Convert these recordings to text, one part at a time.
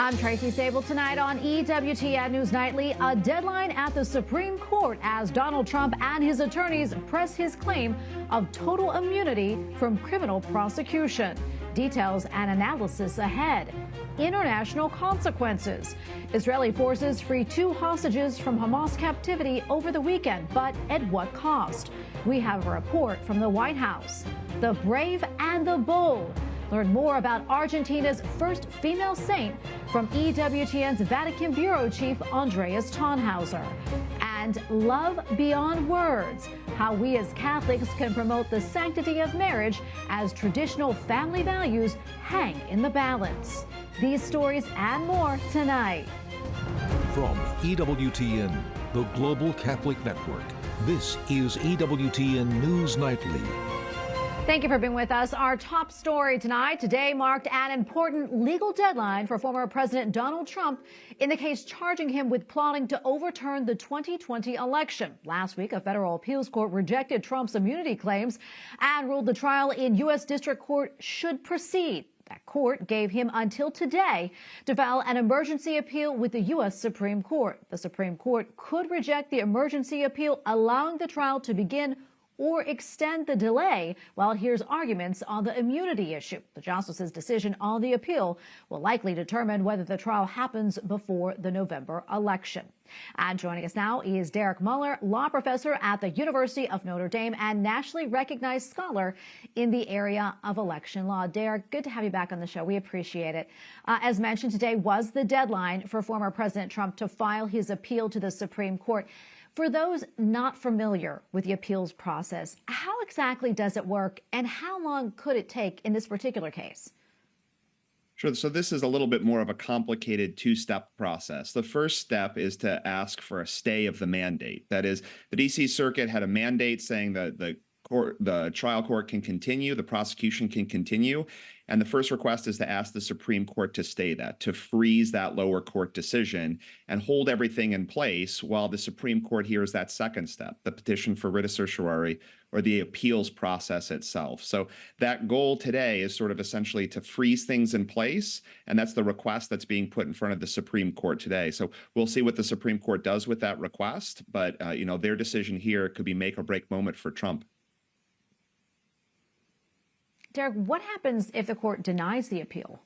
I'm Tracy Sabol. Tonight on EWTN News Nightly, a deadline at the Supreme Court as Donald Trump and his attorneys press his claim of total immunity from criminal prosecution. Details and analysis ahead. International consequences. Israeli forces free 2 hostages from Hamas captivity over the weekend, but at what cost? We have a report from the White House. The brave and the bold. Learn more about Argentina's first female saint from EWTN's Vatican Bureau Chief Andreas Tannhauser. And love beyond words, how we as Catholics can promote the sanctity of marriage as traditional family values hang in the balance. These stories and more tonight. From EWTN, the Global Catholic Network, this is EWTN News Nightly. Thank you for being with us. Our top story tonight. Today marked an important legal deadline for former President Donald Trump in the case charging him with plotting to overturn the 2020 election. Last week, a federal appeals court rejected Trump's immunity claims and ruled the trial in U.S. District Court should proceed. That court gave him until today to file an emergency appeal with the U.S. Supreme Court. The Supreme Court could reject the emergency appeal, allowing the trial to begin or extend the delay while it hears arguments on the immunity issue. The justice's decision on the appeal will likely determine whether the trial happens before the November election. And joining us now is Derek Muller, law professor at the University of Notre Dame and nationally recognized scholar in the area of election law. Derek, good to have you back on the show. We appreciate it. As mentioned, today was the deadline for former President Trump to file his appeal to the Supreme Court. For those not familiar with the appeals process, how exactly does it work and how long could it take in this particular case? Sure. So this is a little bit more of a complicated 2-step process. The first step is to ask for a stay of the mandate. That is, the D.C. Circuit had a mandate saying that the trial court can continue, the prosecution can continue. And the first request is to ask the Supreme Court to stay that, to freeze that lower court decision and hold everything in place while the Supreme Court hears that second step, the petition for writ of certiorari or the appeals process itself. So that goal today is sort of essentially to freeze things in place. And that's the request that's being put in front of the Supreme Court today. So we'll see what the Supreme Court does with that request. But, their decision here could be make or break moment for Trump. Derek, what happens if the court denies the appeal?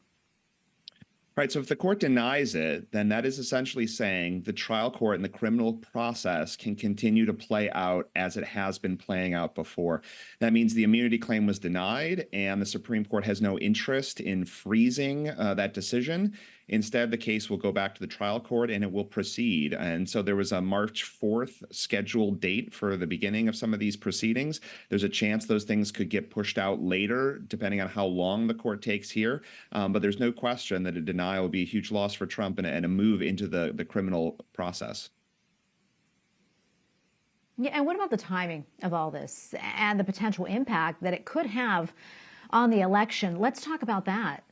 Right. So if the court denies it, then that is essentially saying the trial court and the criminal process can continue to play out as it has been playing out before. That means the immunity claim was denied and the Supreme Court has no interest in freezing that decision. Instead, the case will go back to the trial court and it will proceed. And so there was a March 4th scheduled date for the beginning of some of these proceedings. There's a chance those things could get pushed out later, depending on how long the court takes here. But there's no question that a denial would be a huge loss for Trump and a move into the criminal process. Yeah, and what about the timing of all this and the potential impact that it could have on the election? Let's talk about that.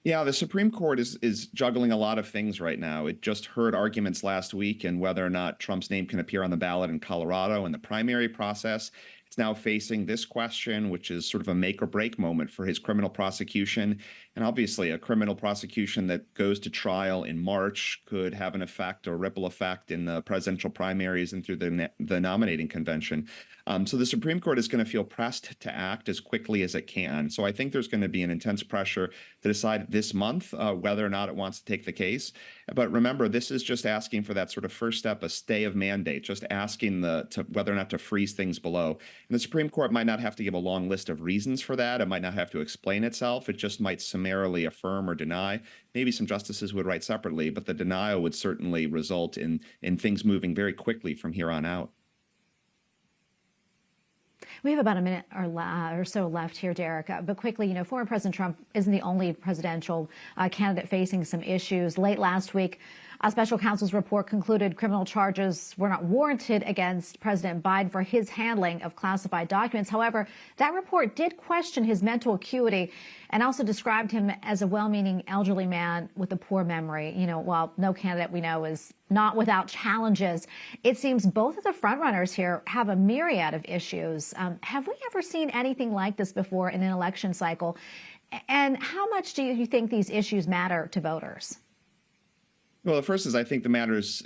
Yeah, the Supreme Court is juggling a lot of things right now. It just heard arguments last week in whether or not Trump's name can appear on the ballot in Colorado in the primary process. It's now facing this question, which is sort of a make or break moment for his criminal prosecution. And obviously, a criminal prosecution that goes to trial in March could have an effect or ripple effect in the presidential primaries and through the nominating convention. So the Supreme Court is going to feel pressed to act as quickly as it can. So I think there's going to be an intense pressure to decide this month whether or not it wants to take the case. But remember, this is just asking for that sort of first step, a stay of mandate, just asking whether or not to freeze things below. And the Supreme Court might not have to give a long list of reasons for that. It might not have to explain itself. It just might summarily affirm or deny. Maybe some justices would write separately, but the denial would certainly result in things moving very quickly from here on out. We have about a minute or so left here, Derek. But quickly, former President Trump isn't the only presidential candidate facing some issues. Late last week, a special counsel's report concluded criminal charges were not warranted against President Biden for his handling of classified documents. However, that report did question his mental acuity and also described him as a well-meaning elderly man with a poor memory. While no candidate we know is not without challenges, it seems both of the frontrunners here have a myriad of issues. Have we ever seen anything like this before in an election cycle? And how much do you think these issues matter to voters? Well, the first is I think the matters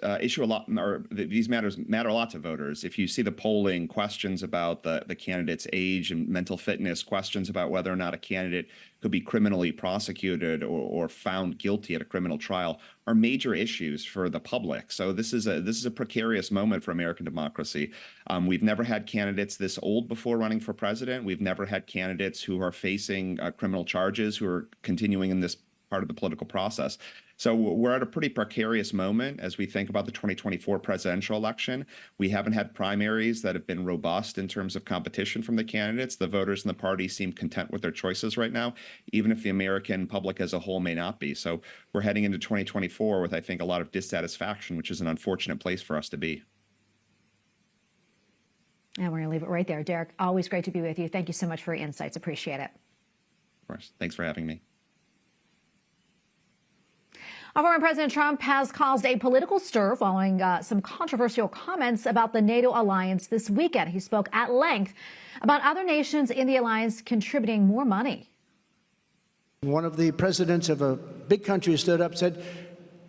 these matters matter a lot to voters. If you see the polling, questions about the candidate's age and mental fitness, questions about whether or not a candidate could be criminally prosecuted or found guilty at a criminal trial are major issues for the public. So this is a precarious moment for American democracy. We've never had candidates this old before running for president. We've never had candidates who are facing criminal charges who are continuing in this part of the political process. So we're at a pretty precarious moment as we think about the 2024 presidential election. We haven't had primaries that have been robust in terms of competition from the candidates. The voters in the party seem content with their choices right now, even if the American public as a whole may not be. So we're heading into 2024 with, I think, a lot of dissatisfaction, which is an unfortunate place for us to be. And we're going to leave it right there. Derek, always great to be with you. Thank you so much for your insights. Appreciate it. Of course. Thanks for having me. Our former President Trump has caused a political stir following some controversial comments about the NATO alliance this weekend. He spoke at length about other nations in the alliance contributing more money. One of the presidents of a big country stood up and said,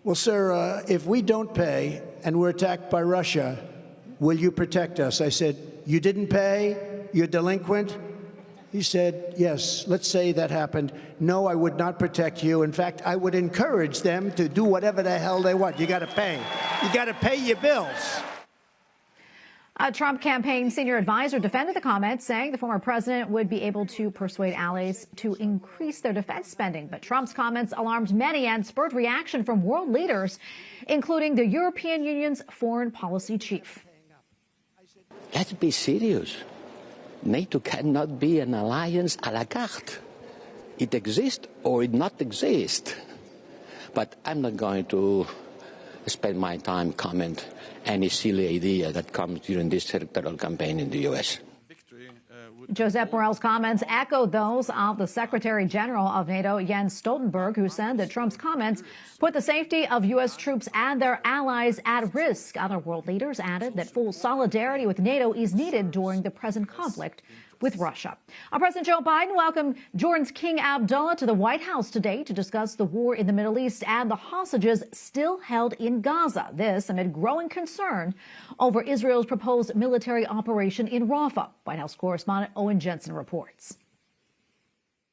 well, sir, if we don't pay and we're attacked by Russia, will you protect us? I said, you didn't pay? You're delinquent? He said, yes, let's say that happened. No, I would not protect you. In fact, I would encourage them to do whatever the hell they want. You got to pay. You got to pay your bills. A Trump campaign senior advisor defended the comments, saying the former president would be able to persuade allies to increase their defense spending. But Trump's comments alarmed many and spurred reaction from world leaders, including the European Union's foreign policy chief. Let's be serious. NATO cannot be an alliance à la carte. It exists or it not exist. But I'm not going to spend my time comment any silly idea that comes during this electoral campaign in the U.S. Josep Borrell's comments echoed those of the Secretary General of NATO, Jens Stoltenberg, who said that Trump's comments put the safety of U.S. troops and their allies at risk. Other world leaders added that full solidarity with NATO is needed during the present conflict with Russia. President Joe Biden welcomed Jordan's King Abdullah to the White House today to discuss the war in the Middle East and the hostages still held in Gaza. This amid growing concern over Israel's proposed military operation in Rafah. White House correspondent Owen Jensen reports.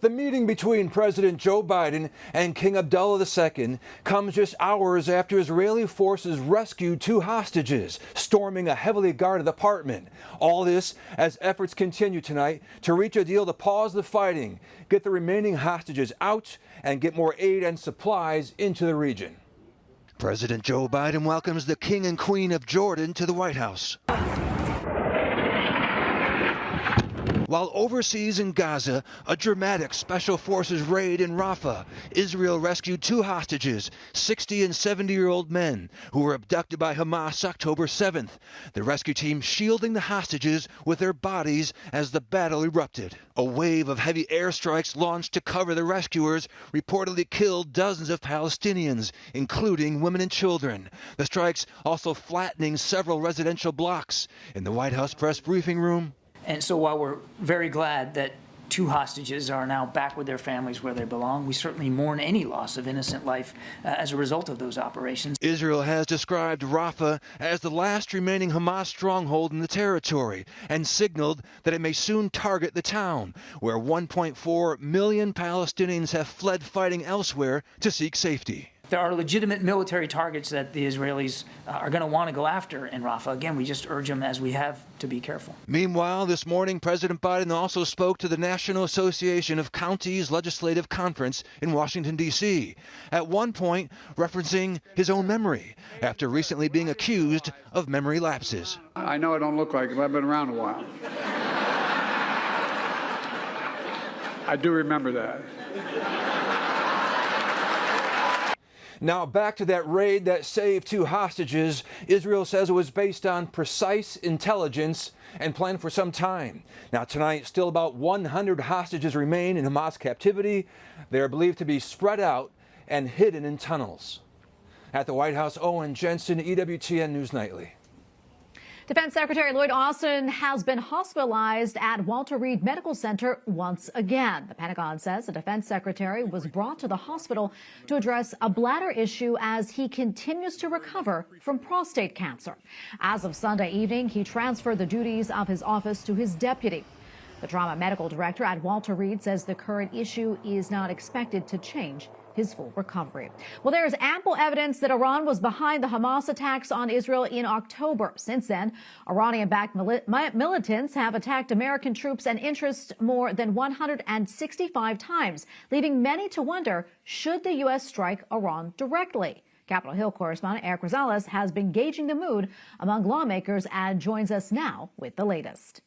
The meeting between President Joe Biden and King Abdullah II comes just hours after Israeli forces rescued 2 hostages, storming a heavily guarded apartment. All this as efforts continue tonight to reach a deal to pause the fighting, get the remaining hostages out, and get more aid and supplies into the region. President Joe Biden welcomes the King and Queen of Jordan to the White House. While overseas in Gaza, a dramatic special forces raid in Rafah, Israel rescued 2 hostages, 60 and 70-year-old men, who were abducted by Hamas October 7th. The rescue team shielding the hostages with their bodies as the battle erupted. A wave of heavy airstrikes launched to cover the rescuers reportedly killed dozens of Palestinians, including women and children. The strikes also flattening several residential blocks. In the White House press briefing room, and so while we're very glad that 2 hostages are now back with their families where they belong, we certainly mourn any loss of innocent life as a result of those operations. Israel has described Rafah as the last remaining Hamas stronghold in the territory and signaled that it may soon target the town, where 1.4 million Palestinians have fled fighting elsewhere to seek safety. There are legitimate military targets that the Israelis are going to want to go after in Rafah. Again, we just urge them, as we have, to be careful. Meanwhile, this morning, President Biden also spoke to the National Association of Counties Legislative Conference in Washington, D.C., at one point referencing his own memory after recently being accused of memory lapses. I know I don't look like it, but I've been around a while. I do remember that. Now back to that raid that saved 2 hostages. Israel says it was based on precise intelligence and planned for some time. Now tonight, still about 100 hostages remain in Hamas captivity. They are believed to be spread out and hidden in tunnels. At the White House, Owen Jensen, EWTN News Nightly. Defense Secretary Lloyd Austin has been hospitalized at Walter Reed Medical Center once again. The Pentagon says the defense secretary was brought to the hospital to address a bladder issue as he continues to recover from prostate cancer. As of Sunday evening, he transferred the duties of his office to his deputy. The trauma medical director at Walter Reed says the current issue is not expected to change his full recovery. Well, there is ample evidence that Iran was behind the Hamas attacks on Israel in October. Since then, Iranian-backed militants have attacked American troops and interests more than 165 times, leaving many to wonder, should the U.S. strike Iran directly? Capitol Hill correspondent Eric Rosales has been gauging the mood among lawmakers and joins us now with the latest.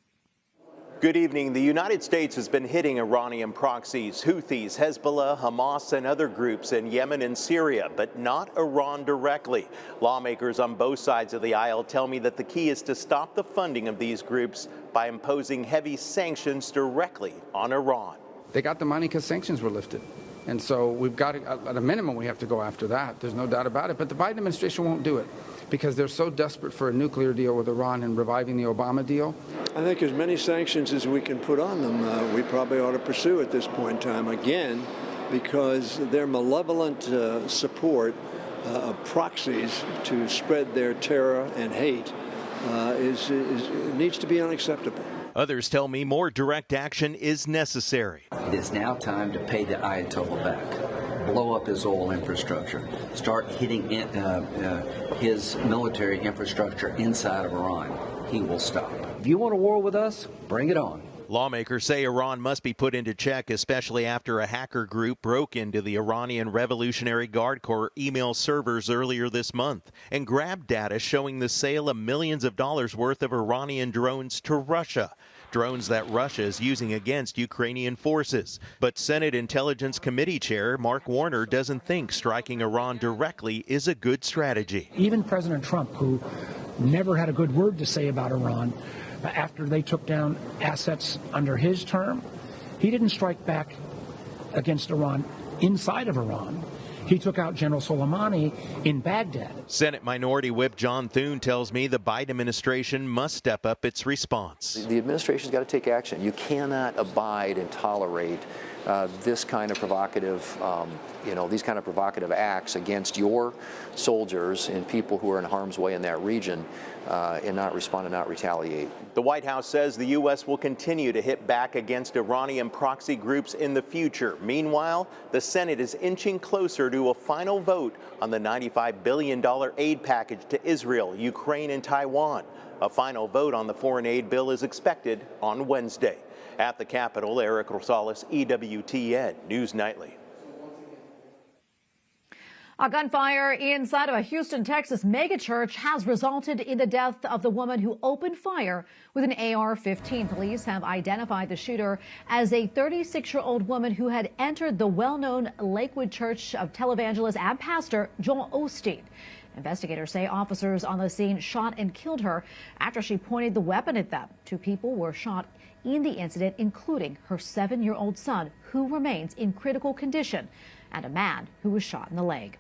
Good evening. The United States has been hitting Iranian proxies, Houthis, Hezbollah, Hamas, and other groups in Yemen and Syria, but not Iran directly. Lawmakers on both sides of the aisle tell me that the key is to stop the funding of these groups by imposing heavy sanctions directly on Iran. They got the money because sanctions were lifted. And so we've got to, at a minimum, we have to go after that. There's no doubt about it. But the Biden administration won't do it because they're so desperate for a nuclear deal with Iran and reviving the Obama deal. I think as many sanctions as we can put on them, we probably ought to pursue at this point in time, again, because their malevolent support of proxies to spread their terror and hate needs to be unacceptable. Others tell me more direct action is necessary. It is now time to pay the Ayatollah back, blow up his oil infrastructure, start hitting his military infrastructure inside of Iran. He will stop. If you want a war with us, bring it on. Lawmakers say Iran must be put into check, especially after a hacker group broke into the Iranian Revolutionary Guard Corps email servers earlier this month and grabbed data showing the sale of millions of dollars worth of Iranian drones to Russia. Drones that Russia is using against Ukrainian forces. But Senate Intelligence Committee Chair Mark Warner doesn't think striking Iran directly is a good strategy. Even President Trump, who never had a good word to say about Iran, after they took down assets under his term, he didn't strike back against Iran inside of Iran. He took out General Soleimani in Baghdad. Senate Minority Whip John Thune tells me the Biden administration must step up its response. The administration's got to take action. You cannot abide and tolerate this kind of provocative, these kind of provocative acts against your soldiers and people who are in harm's way in that region and not respond and not retaliate. The White House says the U.S. will continue to hit back against Iranian proxy groups in the future. Meanwhile, the Senate is inching closer to a final vote on the $95 billion aid package to Israel, Ukraine, and Taiwan. A final vote on the foreign aid bill is expected on Wednesday. At the Capitol, Eric Rosales, EWTN News Nightly. A gunfire inside of a Houston, Texas megachurch has resulted in the death of the woman who opened fire with an AR-15. Police have identified the shooter as a 36-year-old woman who had entered the well-known Lakewood Church of televangelist and pastor Joel Osteen. Investigators say officers on the scene shot and killed her after she pointed the weapon at them. 2 people were shot in the incident, including her 7-year-old son, who remains in critical condition, and a man who was shot in the leg.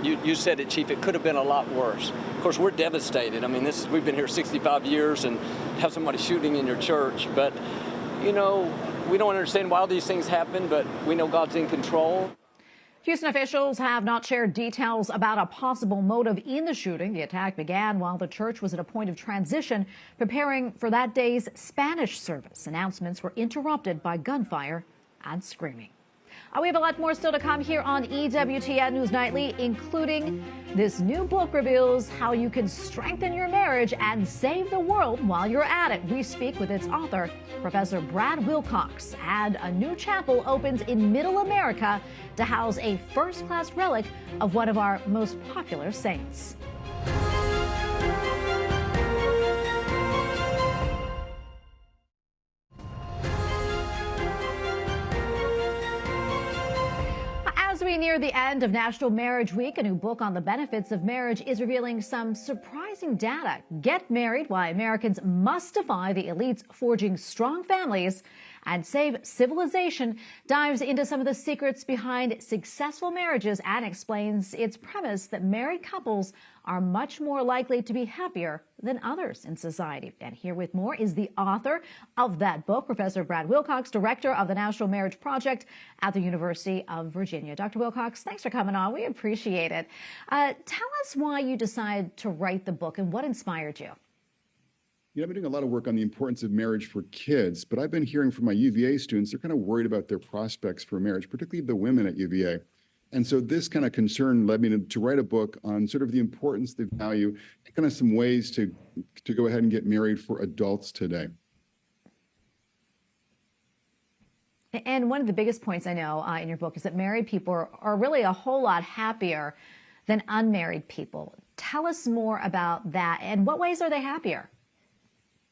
You said it, Chief. It could have been a lot worse. Of course, we're devastated. I mean, we've been here 65 years and have somebody shooting in your church. But, we don't understand why all these things happen, but we know God's in control. Houston officials have not shared details about a possible motive in the shooting. The attack began while the church was at a point of transition, preparing for that day's Spanish service. Announcements were interrupted by gunfire and screaming. We have a lot more still to come here on EWTN News Nightly, including this new book reveals how you can strengthen your marriage and save the world while you're at it. We speak with its author, Professor Brad Wilcox, and a new chapel opens in Middle America to house a first-class relic of one of our most popular saints. As we near the end of National Marriage Week, a new book on the benefits of marriage is revealing some surprising data. Get Married: Why Americans Must Defy the Elites Forging Strong Families. and Save Civilization dives into some of the secrets behind successful marriages and explains its premise that married couples are much more likely to be happier than others in society. And here with more is the author of that book, Professor Brad Wilcox, director of the National Marriage Project at the University of Virginia. Dr. Wilcox, thanks for coming on. We appreciate it. Tell us why you decided to write the book and what inspired you. I've been doing a lot of work on the importance of marriage for kids, but I've been hearing from my UVA students, they're kind of worried about their prospects for marriage, particularly the women at UVA. And so this kind of concern led me to write a book on sort of the importance, the value, and kind of some ways to go ahead and get married for adults today. And one of the biggest points I know in your book is that married people are really a whole lot happier than unmarried people. Tell us more about that. And what ways are they happier?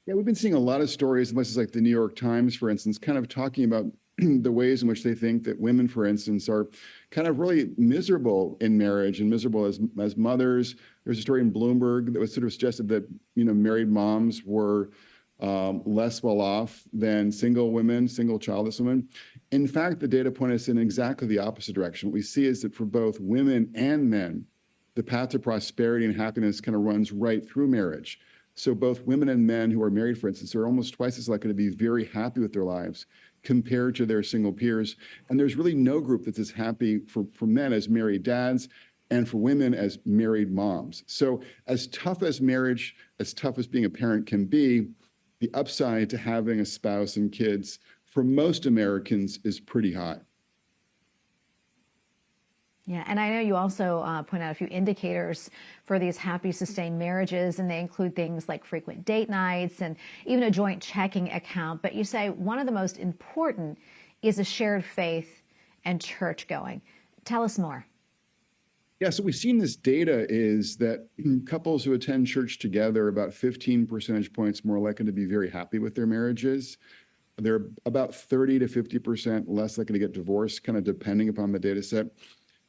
Yeah, we've been seeing a lot of stories, places like the New York Times, for instance, kind of talking about the ways in which they think that women, for instance, are kind of really miserable in marriage and miserable as mothers. There's a story in Bloomberg that was sort of suggested that, married moms were less well off than single women, single childless women. In fact, the data point us in exactly the opposite direction. What we see is that for both women and men, the path to prosperity and happiness kind of runs right through marriage. So both women and men who are married, for instance, are almost twice as likely to be very happy with their lives compared to their single peers. And there's really no group that's as happy for men as married dads and for women as married moms. So as tough as marriage, as tough as being a parent can be, the upside to having a spouse and kids for most Americans is pretty high. Yeah, and I know you also point out a few indicators for these happy, sustained marriages, and they include things like frequent date nights and even a joint checking account. But you say one of the most important is a shared faith and church going. Tell us more. Yeah, so we've seen this data is that couples who attend church together are about 15 percentage points more likely to be very happy with their marriages. They're about 30 to 50% less likely to get divorced, kind of depending upon the data set.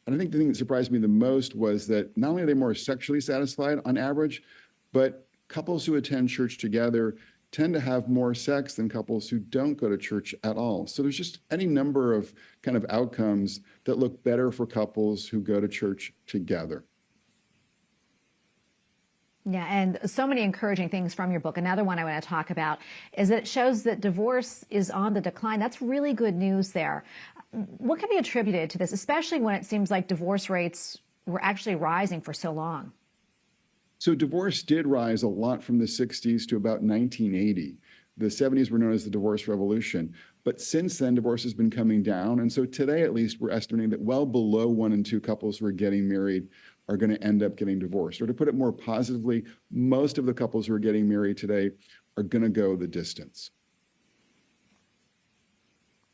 And I think the thing that surprised me the most was that not only are they more sexually satisfied on average, but couples who attend church together tend to have more sex than couples who don't go to church at all. So there's just any number of kind of outcomes that look better for couples who go to church together. Yeah, and so many encouraging things from your book. Another one I want to talk about is that it shows that divorce is on the decline. That's really good news there. What can be attributed to this, especially when it seems like divorce rates were actually rising for so long? So divorce did rise a lot from the 60s to about 1980. The 70s were known as the divorce revolution. But since then, divorce has been coming down. And so today, at least, we're estimating that well below 1 in 2 couples who are getting married are going to end up getting divorced. Or to put it more positively, most of the couples who are getting married today are going to go the distance.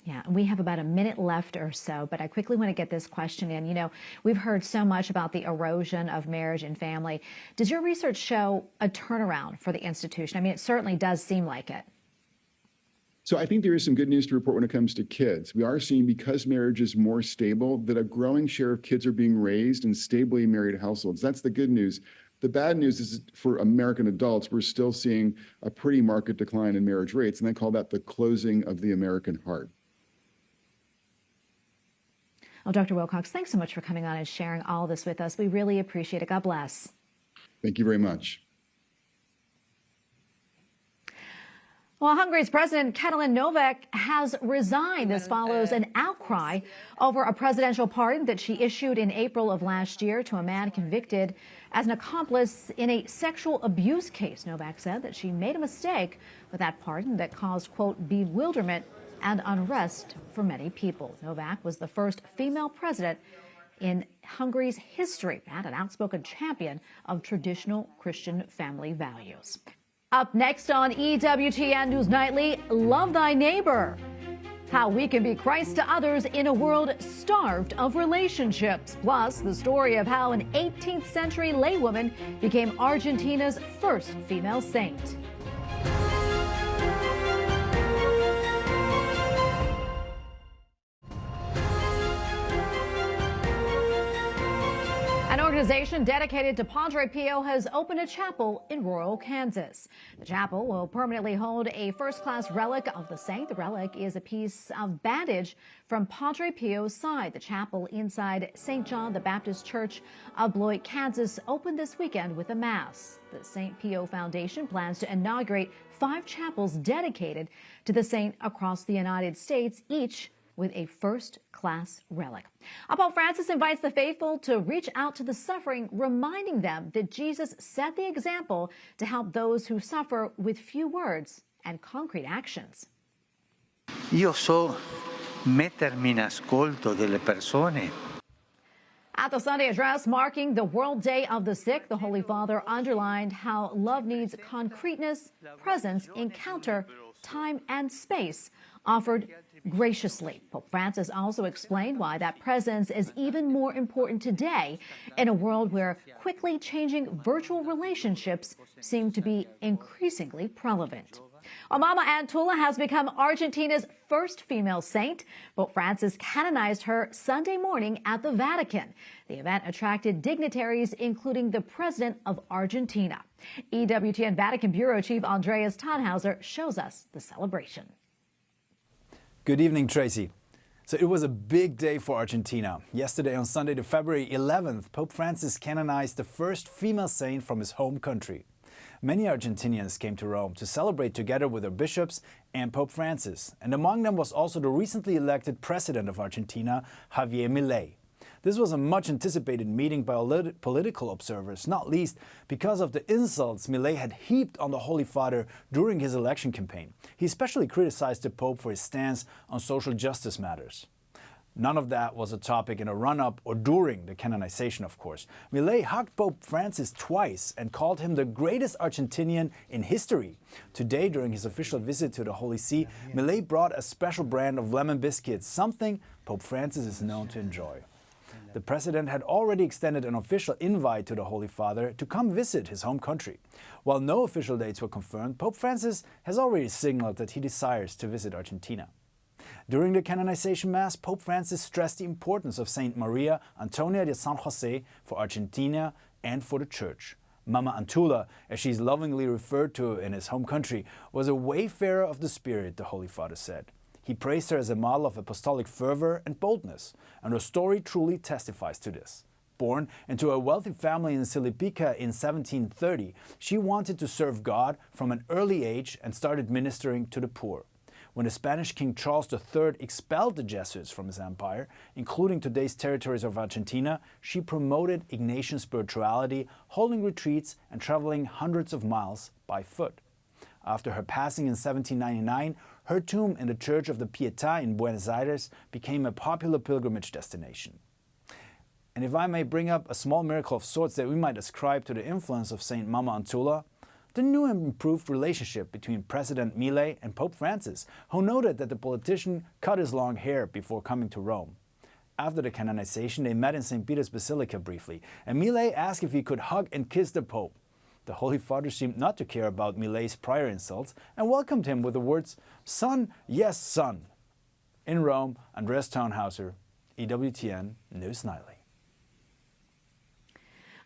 Yeah, we have about a minute left or so, but I quickly want to get this question in. We've heard so much about the erosion of marriage and family. Does your research show a turnaround for the institution? I mean, it certainly does seem like it. So I think there is some good news to report when it comes to kids. We are seeing, because marriage is more stable, that a growing share of kids are being raised in stably married households. That's the good news. The bad news is for American adults, we're still seeing a pretty marked decline in marriage rates, and they call that the closing of the American heart. Well, Dr. Wilcox, thanks so much for coming on and sharing all this with us. We really appreciate it. God bless. Thank you very much. Well, Hungary's President Katalin Novak has resigned. This follows an outcry over a presidential pardon that she issued in April of last year to a man convicted as an accomplice in a sexual abuse case. Novak said that she made a mistake with that pardon that caused, quote, bewilderment and unrest for many people. Novak was the first female president in Hungary's history and an outspoken champion of traditional Christian family values. Up next on EWTN News Nightly, Love Thy Neighbor. How we can be Christ to others in a world starved of relationships. Plus, the story of how an 18th century laywoman became Argentina's first female saint. An organization dedicated to Padre Pio has opened a chapel in rural Kansas. The chapel will permanently hold a first-class relic of the saint. The relic is a piece of bandage from Padre Pio's side. The chapel inside St. John the Baptist Church of Beloit, Kansas, opened this weekend with a mass. The St. Pio Foundation plans to inaugurate 5 chapels dedicated to the saint across the United States, each with a first-class relic. Pope Francis invites the faithful to reach out to the suffering, reminding them that Jesus set the example to help those who suffer with few words and concrete actions. Io so mettermi in ascolto delle persone. At the Sunday address marking the World Day of the Sick, the Holy Father underlined how love needs concreteness, presence, encounter, time, and space, offered graciously. Pope Francis also explained why that presence is even more important today in a world where quickly changing virtual relationships seem to be increasingly prevalent. Mama Antula has become Argentina's first female saint. Pope Francis canonized her Sunday morning at the Vatican. The event attracted dignitaries, including the President of Argentina. EWTN Vatican Bureau Chief Andreas Tannhauser shows us the celebration. Good evening, Tracy. So it was a big day for Argentina. Yesterday, on Sunday, the February 11th, Pope Francis canonized the first female saint from his home country. Many Argentinians came to Rome to celebrate together with their bishops and Pope Francis. And among them was also the recently elected president of Argentina, Javier Milei. This was a much anticipated meeting by political observers, not least because of the insults Milei had heaped on the Holy Father during his election campaign. He especially criticized the Pope for his stance on social justice matters. None of that was a topic in a run-up or during the canonization, of course. Milei hugged Pope Francis twice and called him the greatest Argentinian in history. Today, during his official visit to the Holy See, Milei brought a special brand of lemon biscuits, something Pope Francis is known to enjoy. The president had already extended an official invite to the Holy Father to come visit his home country. While no official dates were confirmed, Pope Francis has already signaled that he desires to visit Argentina. During the canonization Mass, Pope Francis stressed the importance of Saint Maria Antonia de San Jose for Argentina and for the Church. Mama Antula, as she's lovingly referred to in his home country, was a wayfarer of the Spirit, the Holy Father said. He praised her as a model of apostolic fervor and boldness, and her story truly testifies to this. Born into a wealthy family in Silipica in 1730, she wanted to serve God from an early age and started ministering to the poor. When the Spanish King Charles III expelled the Jesuits from his empire, including today's territories of Argentina, she promoted Ignatian spirituality, holding retreats and traveling hundreds of miles by foot. After her passing in 1799, her tomb in the Church of the Pietà in Buenos Aires became a popular pilgrimage destination. And if I may bring up a small miracle of sorts that we might ascribe to the influence of Saint Mama Antula, the new and improved relationship between President Milei and Pope Francis, who noted that the politician cut his long hair before coming to Rome. After the canonization, they met in St. Peter's Basilica briefly, and Milei asked if he could hug and kiss the Pope. The Holy Father seemed not to care about Milei's prior insults and welcomed him with the words, "Son, yes, son." In Rome, Andreas Tannhauser, EWTN News Nightly.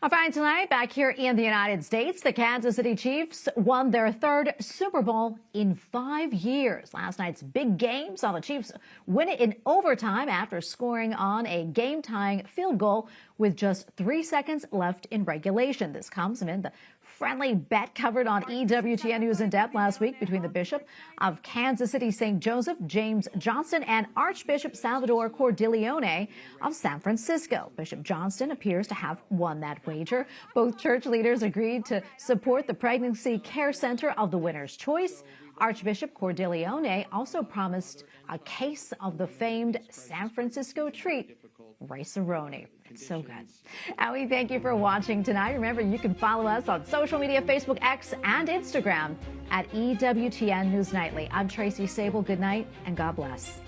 Finally tonight, back here in the United States, the Kansas City Chiefs won their 3rd Super Bowl in 5 years. Last night's big game saw the Chiefs win it in overtime after scoring on a game-tying field goal with just 3 seconds left in regulation. This comes amid the friendly bet covered on EWTN News in Depth last week between the Bishop of Kansas City St. Joseph, James Johnston, and Archbishop Salvador Cordileone of San Francisco. Bishop Johnston appears to have won that wager. Both church leaders agreed to support the Pregnancy Care Center of the winner's choice. Archbishop Cordileone also promised a case of the famed San Francisco treat, rice-a-roni. It's so good. And we thank you for watching tonight. Remember, you can follow us on social media, Facebook, X, and Instagram at EWTN News Nightly. I'm Tracy Sabol. Good night, and God bless.